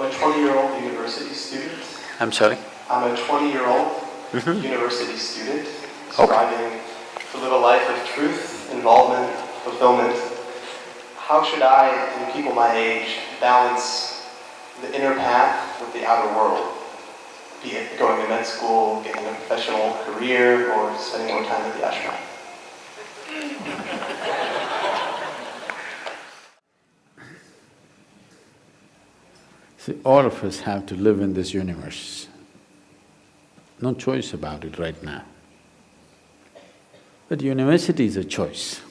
a 20-year-old university student. I'm sorry? I'm a 20-year-old university student striving to live a life of truth, involvement, fulfillment. How should I and people my age balance the inner path with the outer world? Be it going to med school, getting a professional career, or spending more time at the ashram. See, all of us have to live in this universe. No choice about it right now. But university is a choice.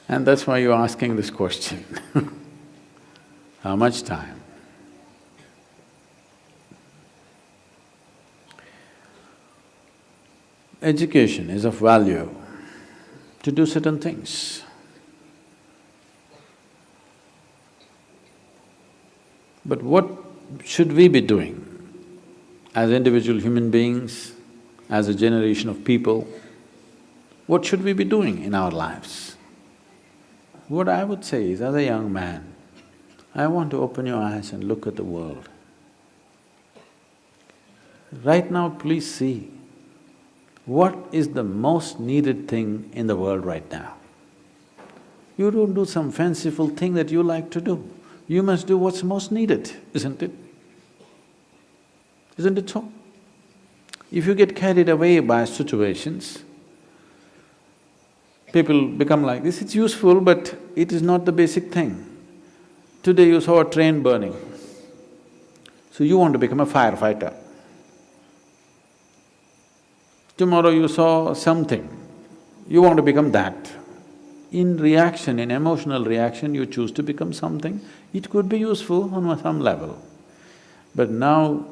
And that's why you're asking this question. How much time? Education is of value to do certain things. But what should we be doing as individual human beings, as a generation of people? What should we be doing in our lives? What I would say is, as a young man, I want to open your eyes and look at the world. Right now, please see, what is the most needed thing in the world right now? You don't do some fanciful thing that you like to do. You must do what's most needed, isn't it? Isn't it so? If you get carried away by situations, people become like this, it's useful but it is not the basic thing. Today you saw a train burning, so you want to become a firefighter. Tomorrow you saw something, you want to become that. In reaction, in emotional reaction, you choose to become something. It could be useful on some level. But now,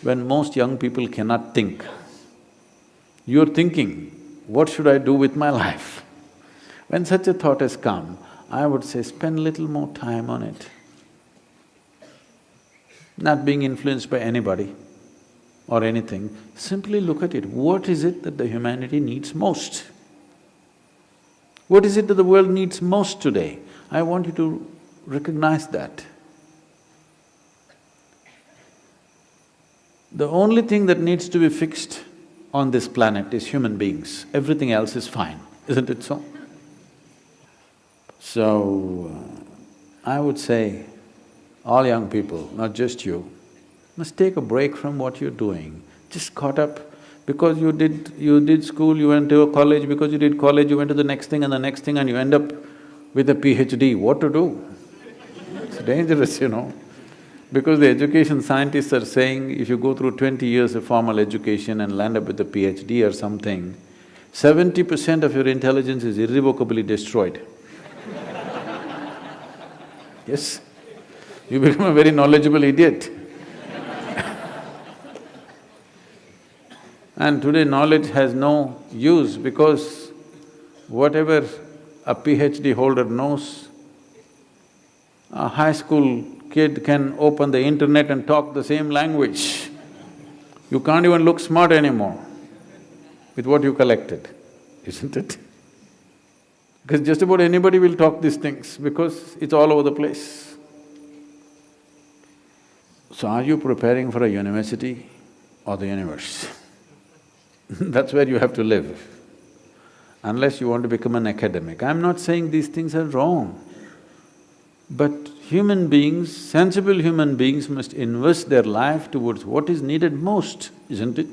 when most young people cannot think, you're thinking, what should I do with my life? When such a thought has come, I would say spend little more time on it. Not being influenced by anybody or anything, simply look at it. What is it that the humanity needs most? What is it that the world needs most today? I want you to recognize that. The only thing that needs to be fixed on this planet is human beings. Everything else is fine, isn't it so? So, I would say, all young people, not just you, must take a break from what you're doing. Just caught up because you did school, you went to a college, because you did college, you went to the next thing and the next thing and you end up with a PhD. What to do? It's dangerous, you know. Because the education scientists are saying if you go through 20 years of formal education and land up with a PhD or something, 70% of your intelligence is irrevocably destroyed. Yes, you become a very knowledgeable idiot. And today knowledge has no use because whatever a PhD holder knows, a high school kid can open the internet and talk the same language. You can't even look smart anymore with what you collected, isn't it? Because just about anybody will talk these things because it's all over the place. So are you preparing for a university or the universe? That's where you have to live, unless you want to become an academic. I'm not saying these things are wrong, but human beings, sensible human beings must invest their life towards what is needed most, isn't it?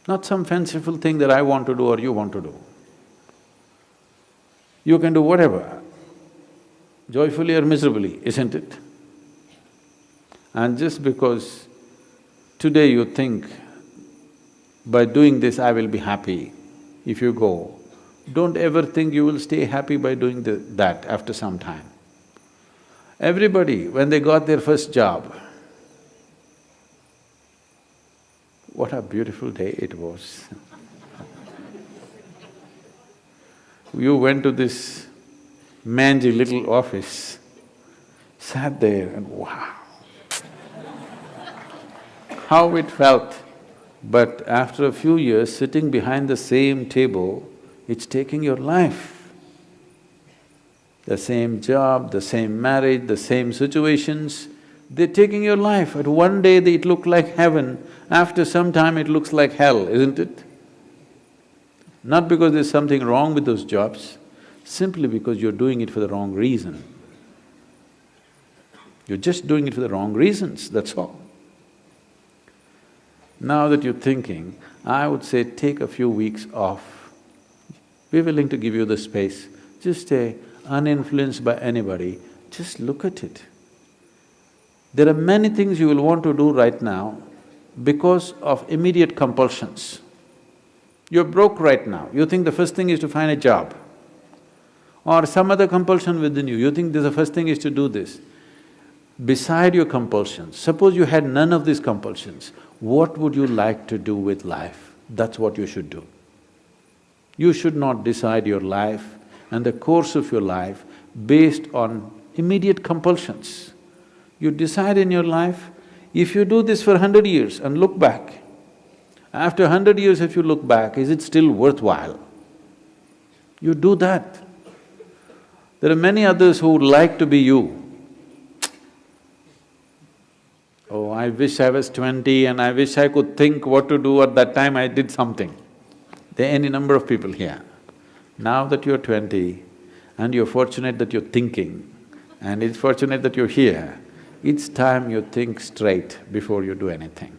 Not some fanciful thing that I want to do or you want to do. You can do whatever, joyfully or miserably, isn't it? And just because today you think, by doing this I will be happy, if you go, don't ever think you will stay happy by doing that after some time. Everybody, when they got their first job, what a beautiful day it was. You went to this mangy little office, sat there and wow, how it felt. But after a few years, sitting behind the same table, it's taking your life. the same job, the same marriage, the same situations. They're taking your life. At one day it looked like heaven, after some time it looks like hell, isn't it? Not because there's something wrong with those jobs, simply because you're doing it for the wrong reason. You're just doing it for the wrong reasons, that's all. Now that you're thinking, I would say take a few weeks off. We're willing to give you the space. Just stay uninfluenced by anybody, just look at it. There are many things you will want to do right now because of immediate compulsions. You're broke right now, you think the first thing is to find a job. Or some other compulsion within you, you think the first thing is to do this. Beside your compulsions, suppose you had none of these compulsions, what would you like to do with life? That's what you should do. You should not decide your life and the course of your life based on immediate compulsions. You decide in your life, if you do this for 100 years and look back, after 100 years if you look back, is it still worthwhile? You do that. There are many others who would like to be you. Oh, I wish I was 20 and I wish I could think what to do at that time I did something. There are any number of people here. Now that you're 20 and you're fortunate that you're thinking and it's fortunate that you're here, it's time you think straight before you do anything